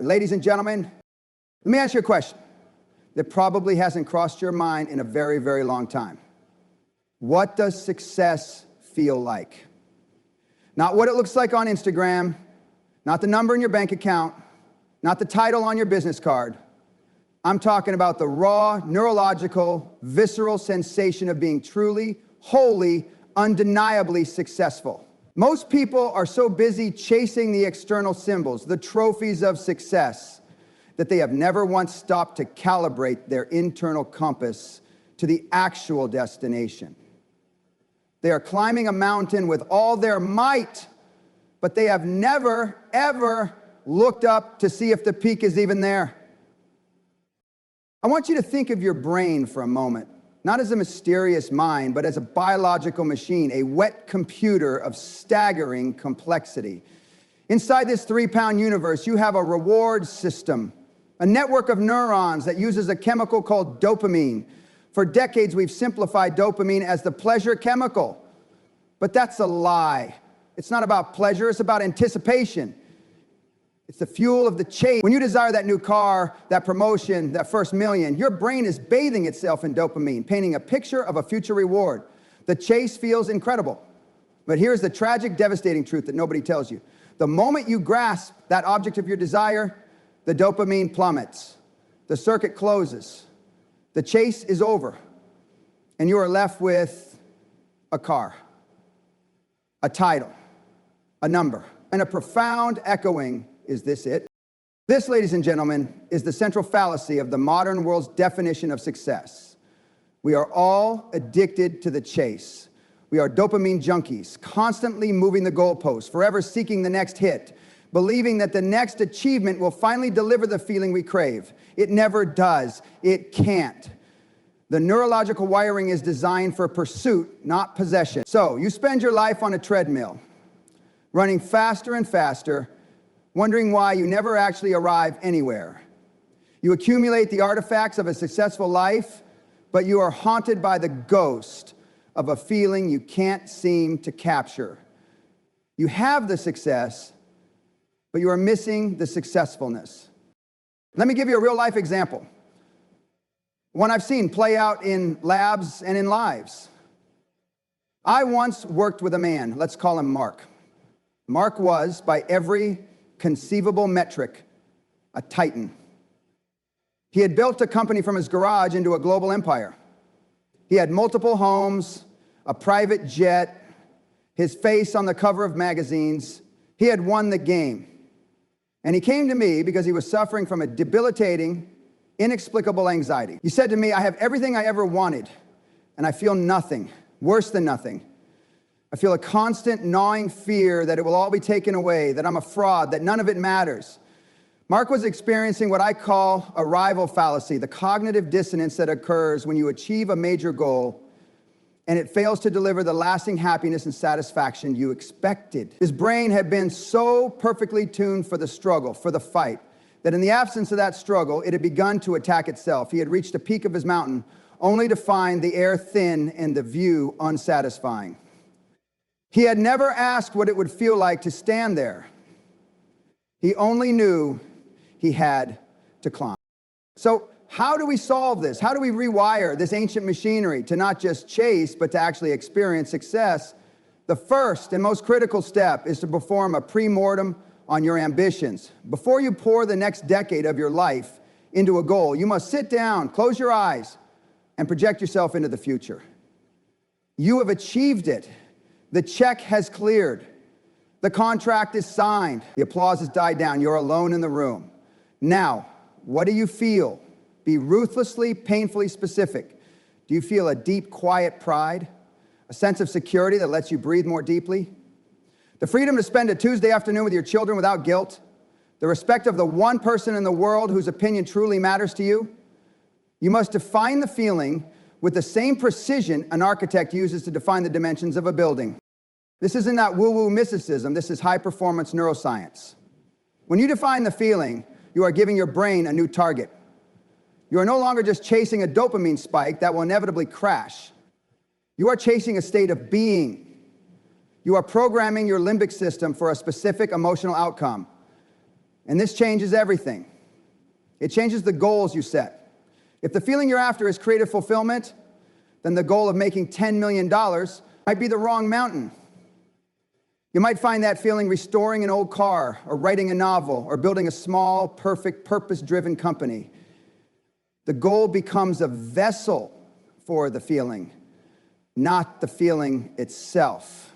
Ladies and gentlemen, let me ask you a question that probably hasn't crossed your mind in a very, very long time. What does success feel like? Not what it looks like on Instagram, not the number in your bank account, not the title on your business card. I'm talking about the raw, neurological, visceral sensation of being truly, wholly, undeniably successful. Most people are so busy chasing the external symbols, the trophies of success, that they have never once stopped to calibrate their internal compass to the actual destination. They are climbing a mountain with all their might, but they have never, ever looked up to see if the peak is even there. I want you to think of your brain for a moment, not as a mysterious mind, but as a biological machine, a wet computer of staggering complexity. Inside this 3-pound universe, you have a reward system, a network of neurons that uses a chemical called dopamine. For decades, we've simplified dopamine as the pleasure chemical. But that's a lie. It's not about pleasure, it's about anticipation. It's the fuel of the chase. When you desire that new car, that promotion, that first million, your brain is bathing itself in dopamine, painting a picture of a future reward. The chase feels incredible. But here's the tragic, devastating truth that nobody tells you. The moment you grasp that object of your desire, the dopamine plummets. The circuit closes. The chase is over. And you are left with a car, a title, a number, and a profound echoing, "Is this it?" This, ladies and gentlemen, is the central fallacy of the modern world's definition of success. We are all addicted to the chase. We are dopamine junkies, constantly moving the goalposts, forever seeking the next hit, believing that the next achievement will finally deliver the feeling we crave. It never does. It can't. The neurological wiring is designed for pursuit, not possession. So you spend your life on a treadmill, running faster and faster, wondering why you never actually arrive anywhere. You accumulate the artifacts of a successful life, but you are haunted by the ghost of a feeling you can't seem to capture. You have the success, but you are missing the successfulness. Let me give you a real-life example, one I've seen play out in labs and in lives. I once worked with a man, let's call him Mark. Mark was, by every conceivable metric, a titan. He had built a company from his garage into a global empire. He had multiple homes, a private jet, his face on the cover of magazines. He had won the game. And he came to me because he was suffering from a debilitating, inexplicable anxiety. He said to me, "I have everything I ever wanted, and I feel nothing, worse than nothing. I feel a constant gnawing fear that it will all be taken away, that I'm a fraud, that none of it matters." Mark was experiencing what I call arrival fallacy, the cognitive dissonance that occurs when you achieve a major goal and it fails to deliver the lasting happiness and satisfaction you expected. His brain had been so perfectly tuned for the struggle, for the fight, that in the absence of that struggle, it had begun to attack itself. He had reached the peak of his mountain, only to find the air thin and the view unsatisfying. He had never asked what it would feel like to stand there. He only knew he had to climb. So how do we solve this? How do we rewire this ancient machinery to not just chase, but to actually experience success? The first and most critical step is to perform a pre-mortem on your ambitions. Before you pour the next decade of your life into a goal, you must sit down, close your eyes, and project yourself into the future. You have achieved it. The check has cleared. The contract is signed. The applause has died down. You're alone in the room. Now, what do you feel? Be ruthlessly, painfully specific. Do you feel a deep, quiet pride? A sense of security that lets you breathe more deeply? The freedom to spend a Tuesday afternoon with your children without guilt? The respect of the one person in the world whose opinion truly matters to you? You must define the feeling with the same precision an architect uses to define the dimensions of a building. This isn't that woo-woo mysticism, this is high-performance neuroscience. When you define the feeling, you are giving your brain a new target. You are no longer just chasing a dopamine spike that will inevitably crash. You are chasing a state of being. You are programming your limbic system for a specific emotional outcome. And this changes everything. It changes the goals you set. If the feeling you're after is creative fulfillment, then the goal of making $10 million might be the wrong mountain. You might find that feeling restoring an old car, or writing a novel, or building a small, perfect, purpose-driven company. The goal becomes a vessel for the feeling, not the feeling itself.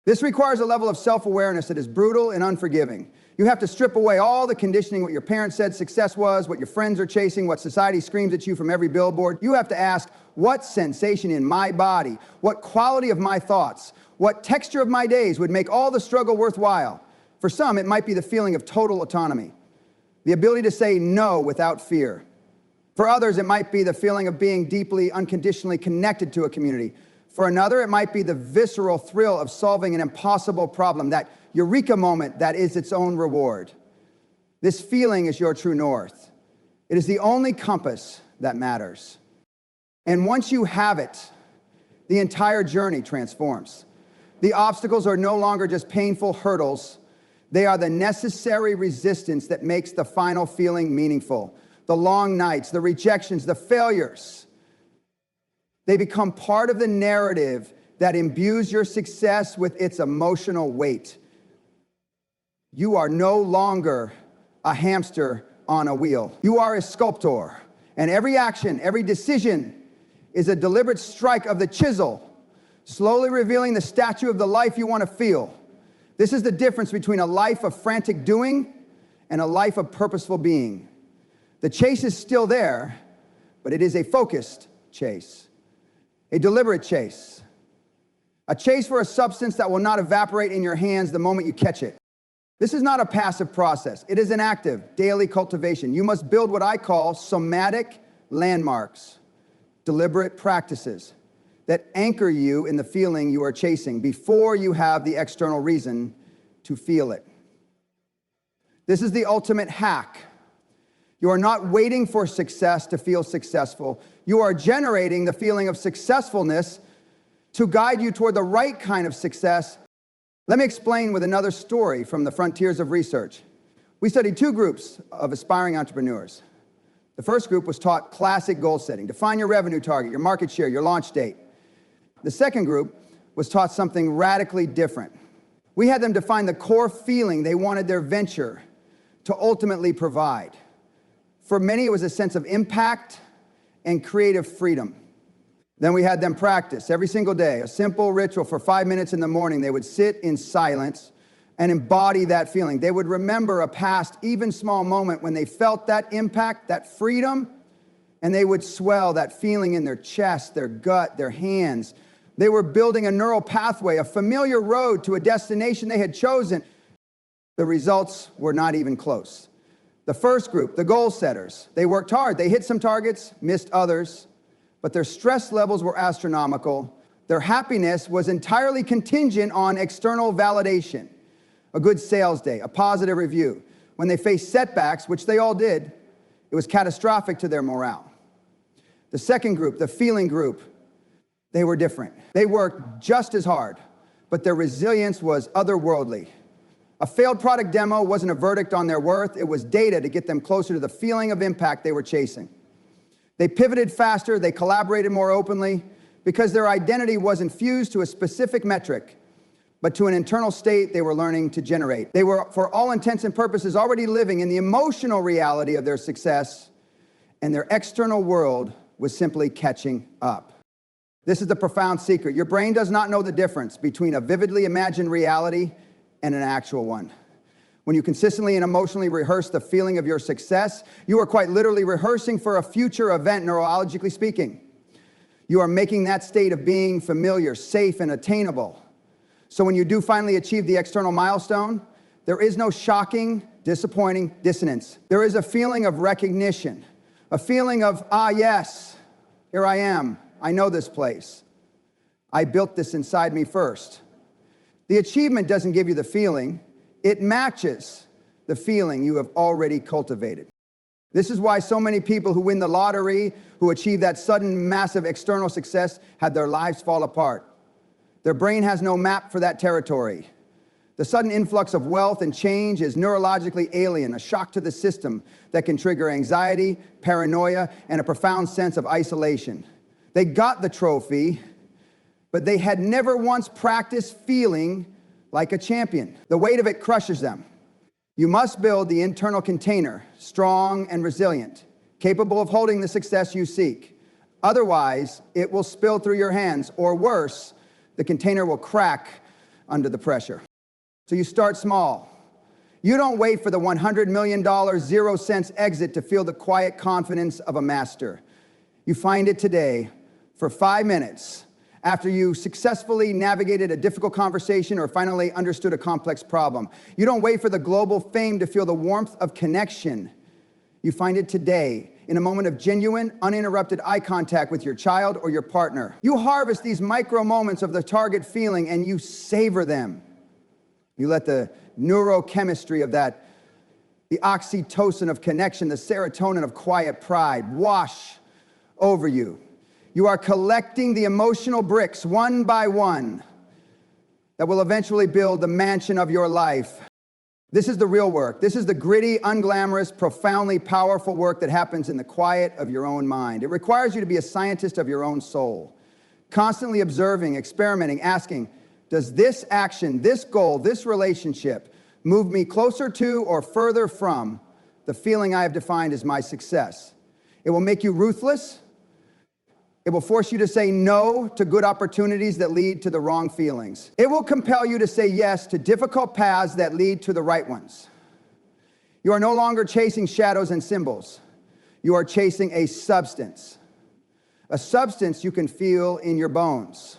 This requires a level of self-awareness that is brutal and unforgiving. You have to strip away all the conditioning, what your parents said success was, what your friends are chasing, what society screams at you from every billboard. You have to ask, what sensation in my body, what quality of my thoughts, what texture of my days would make all the struggle worthwhile? For some, it might be the feeling of total autonomy, the ability to say no without fear. For others, it might be the feeling of being deeply, unconditionally connected to a community. For another, it might be the visceral thrill of solving an impossible problem, that eureka moment that is its own reward. This feeling is your true north. It is the only compass that matters. And once you have it, the entire journey transforms. The obstacles are no longer just painful hurdles. They are the necessary resistance that makes the final feeling meaningful. The long nights, the rejections, the failures, they become part of the narrative that imbues your success with its emotional weight. You are no longer a hamster on a wheel. You are a sculptor, and every action, every decision is a deliberate strike of the chisel, slowly revealing the statue of the life you want to feel. This is the difference between a life of frantic doing and a life of purposeful being. The chase is still there, but it is a focused chase, a deliberate chase, a chase for a substance that will not evaporate in your hands the moment you catch it. This is not a passive process. It is an active, daily cultivation. You must build what I call somatic landmarks, deliberate practices that anchor you in the feeling you are chasing before you have the external reason to feel it. This is the ultimate hack. You are not waiting for success to feel successful. You are generating the feeling of successfulness to guide you toward the right kind of success. Let me explain with another story from the frontiers of research. We studied two groups of aspiring entrepreneurs. The first group was taught classic goal setting. Define your revenue target, your market share, your launch date. The second group was taught something radically different. We had them define the core feeling they wanted their venture to ultimately provide. For many, it was a sense of impact and creative freedom. Then we had them practice every single day, a simple ritual for 5 minutes in the morning. They would sit in silence and embody that feeling. They would remember a past, even small moment when they felt that impact, that freedom, and they would swell that feeling in their chest, their gut, their hands. They were building a neural pathway, a familiar road to a destination they had chosen. The results were not even close. The first group, the goal setters, they worked hard. They hit some targets, missed others, but their stress levels were astronomical. Their happiness was entirely contingent on external validation, a good sales day, a positive review. When they faced setbacks, which they all did, it was catastrophic to their morale. The second group, the feeling group, they were different. They worked just as hard, but their resilience was otherworldly. A failed product demo wasn't a verdict on their worth. It was data to get them closer to the feeling of impact they were chasing. They pivoted faster. They collaborated more openly because their identity wasn't fused to a specific metric, but to an internal state they were learning to generate. They were, for all intents and purposes, already living in the emotional reality of their success, and their external world was simply catching up. This is the profound secret. Your brain does not know the difference between a vividly imagined reality and an actual one. When you consistently and emotionally rehearse the feeling of your success, you are quite literally rehearsing for a future event, neurologically speaking. You are making that state of being familiar, safe, and attainable. So when you do finally achieve the external milestone, there is no shocking, disappointing dissonance. There is a feeling of recognition, a feeling of, yes, here I am. I know this place. I built this inside me first. The achievement doesn't give you the feeling. It matches the feeling you have already cultivated. This is why so many people who win the lottery, who achieve that sudden, massive external success, have their lives fall apart. Their brain has no map for that territory. The sudden influx of wealth and change is neurologically alien, a shock to the system that can trigger anxiety, paranoia, and a profound sense of isolation. They got the trophy, but they had never once practiced feeling like a champion. The weight of it crushes them. You must build the internal container, strong and resilient, capable of holding the success you seek. Otherwise, it will spill through your hands, or worse, the container will crack under the pressure. So you start small. You don't wait for the $100 million 0-cent exit to feel the quiet confidence of a master. You find it today for 5 minutes after you successfully navigated a difficult conversation or finally understood a complex problem. You don't wait for the global fame to feel the warmth of connection. You find it today in a moment of genuine, uninterrupted eye contact with your child or your partner. You harvest these micro moments of the target feeling and you savor them. You let the neurochemistry of that, the oxytocin of connection, the serotonin of quiet pride wash over you. You are collecting the emotional bricks one by one that will eventually build the mansion of your life. This is the real work. This is the gritty, unglamorous, profoundly powerful work that happens in the quiet of your own mind. It requires you to be a scientist of your own soul, constantly observing, experimenting, asking, does this action, this goal, this relationship move me closer to or further from the feeling I have defined as my success? It will make you ruthless. It will force you to say no to good opportunities that lead to the wrong feelings. It will compel you to say yes to difficult paths that lead to the right ones. You are no longer chasing shadows and symbols. You are chasing a substance you can feel in your bones.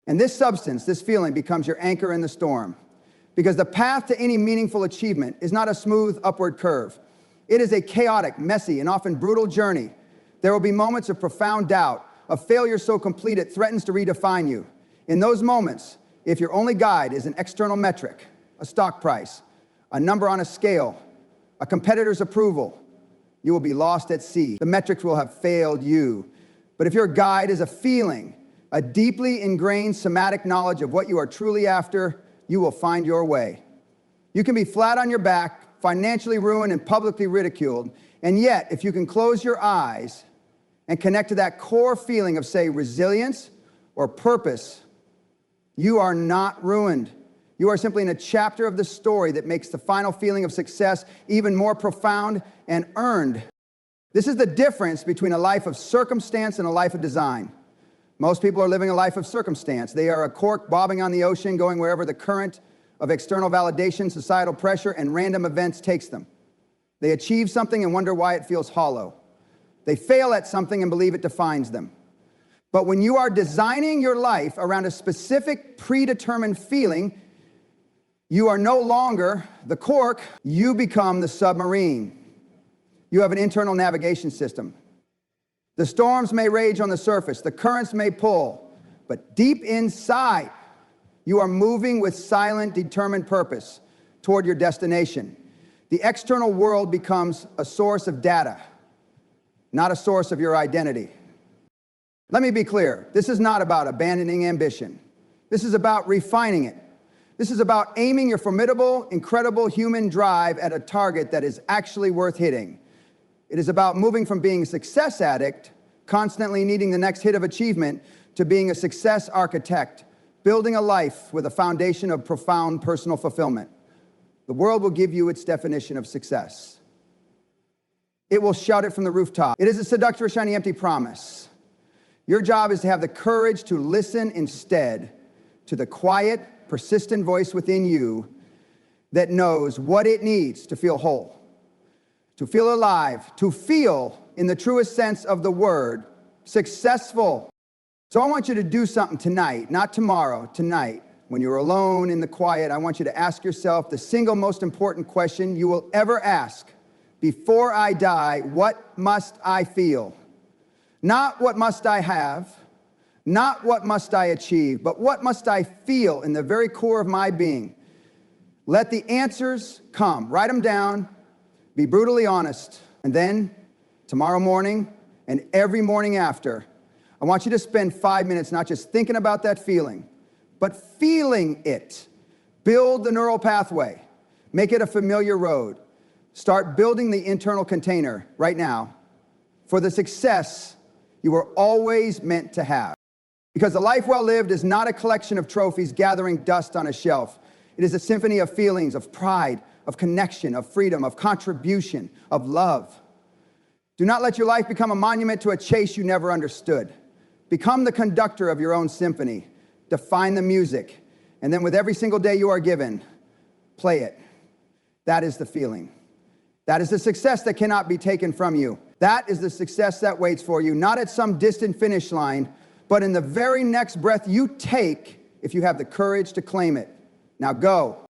And this substance, this feeling, becomes your anchor in the storm. Because the path to any meaningful achievement is not a smooth upward curve. It is a chaotic, messy, and often brutal journey. There will be moments of profound doubt, of failure so complete it threatens to redefine you. In those moments, if your only guide is an external metric, a stock price, a number on a scale, a competitor's approval, you will be lost at sea. The metrics will have failed you. But if your guide is a feeling, a deeply ingrained somatic knowledge of what you are truly after, you will find your way. You can be flat on your back, financially ruined and publicly ridiculed, and yet, if you can close your eyes and connect to that core feeling of, say, resilience or purpose, you are not ruined. You are simply in a chapter of the story that makes the final feeling of success even more profound and earned. This is the difference between a life of circumstance and a life of design. Most people are living a life of circumstance. They are a cork bobbing on the ocean, going wherever the current of external validation, societal pressure, and random events takes them. They achieve something and wonder why it feels hollow. They fail at something and believe it defines them. But when you are designing your life around a specific predetermined feeling, you are no longer the cork, you become the submarine. You have an internal navigation system. The storms may rage on the surface, the currents may pull, but deep inside, you are moving with silent, determined purpose toward your destination. The external world becomes a source of data, not a source of your identity. Let me be clear, this is not about abandoning ambition. This is about refining it. This is about aiming your formidable, incredible human drive at a target that is actually worth hitting. It is about moving from being a success addict, constantly needing the next hit of achievement, to being a success architect, building a life with a foundation of profound personal fulfillment. The world will give you its definition of success. It will shout it from the rooftop. It is a seductive, shiny, empty promise. Your job is to have the courage to listen instead to the quiet, persistent voice within you that knows what it needs to feel whole, to feel alive, to feel, in the truest sense of the word, successful. So I want you to do something tonight, not tomorrow, tonight. When you're alone in the quiet, I want you to ask yourself the single most important question you will ever ask. Before I die, what must I feel? Not what must I have, not what must I achieve, but what must I feel in the very core of my being? Let the answers come. Write them down. Be brutally honest. And then, tomorrow morning and every morning after, I want you to spend 5 minutes not just thinking about that feeling, but feeling it. Build the neural pathway. Make it a familiar road. Start building the internal container right now for the success you were always meant to have. Because a life well lived is not a collection of trophies gathering dust on a shelf. It is a symphony of feelings, of pride, of connection, of freedom, of contribution, of love. Do not let your life become a monument to a chase you never understood. Become the conductor of your own symphony. Define the music. And then with every single day you are given, play it. That is the feeling. That is the success that cannot be taken from you. That is the success that waits for you, not at some distant finish line, but in the very next breath you take if you have the courage to claim it. Now go.